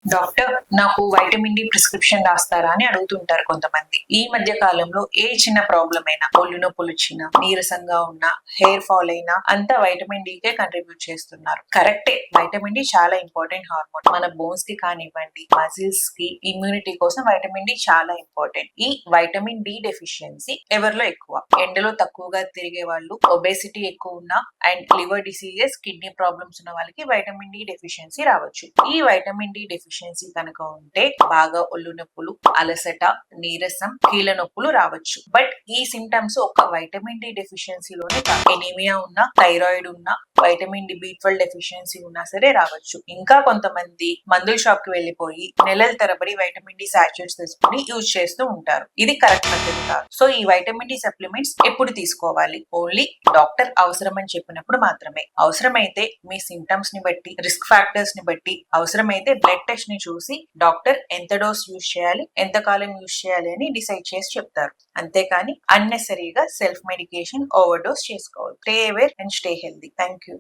Doctor, నాకు vitamin D prescription రాస్తారా అని అడుగుతుంటారు కొంతమంది. ఈ మధ్య కాలంలో ఏ చిన్న ప్రాబ్లం అయినా, ఒళ్ళు నొప్పులు వచ్చినా, నీరసంగా ఉన్నా, హెయిర్ ఫాల్ అయినా అంతా వైటమిన్ డి కే కంట్రిబ్యూట్ చేస్తున్నారు. కరెక్టే, వైటమిన్ డి చాలా ఇంపార్టెంట్ హార్మోన్. మన బోన్స్ కి కానివ్వండి, మజిల్స్ కి, ఇమ్యూనిటీ కోసం వైటమిన్ డి చాలా ఇంపార్టెంట్. ఈ వైటమిన్ డి డెఫిషియన్సీ ఎవరిలో ఎక్కువ? ఎండలో తక్కువగా తిరిగే వాళ్ళు, ఒబేసిటీ ఎక్కువ ఉన్న, and liver diseases, kidney problems ఉన్న వాళ్ళకి వైటమిన్ డి డెఫిషియన్సీ రావచ్చు. ఈ వైటమిన్ డి డెఫిషియన్సీ కనుక ఉంటే బాగా ఒళ్ళు నొప్పులు, అలసట, నీరసం, కీళ్ళ నొప్పులు రావచ్చు. బట్ ఈ సింటమ్స్ ఒక వైటమిన్ డి డెఫిషియన్సీలోనే కాదు, ఎనీమియా ఉన్నా, థైరాయిడ్ ఉన్నా, వైటమిన్ డి బి12 డెఫిషియన్సీ ఉన్నా సరే రావచ్చు. ఇంకా కొంతమంది మందుల షాప్ కి వెళ్లిపోయి నెలల తరబడి వైటమిన్ డి సాచురేట్స్ తీసుకుని యూజ్ చేస్తూ ఉంటారు. ఇది కరెక్ట్ పద్ధతి కాదు. సో ఈ వైటమిన్ డి సప్లిమెంట్స్ ఎప్పుడు తీసుకోవాలి? ఓన్లీ డాక్టర్ అవసరం అని చెప్పినప్పుడు మాత్రమే. అవసరమైతే మీ సింటమ్స్ ని బట్టి, రిస్క్ ఫ్యాక్టర్స్ ని బట్టి, అవసరమైతే బ్లడ్ టెస్ట్ ని చూసి డాక్టర్ ఎంత డోస్ యూజ్ చేయాలి, ఎంత కాలం యూజ్ చేయాలి అని డిసైడ్ చేసి చెప్తారు. అంతేకాని అన్నెసరీగా సెల్ఫ్ మెడికేషన్ ఓవర్ డోస్ చేసుకోవాలి. Stay aware and stay healthy. Thank you.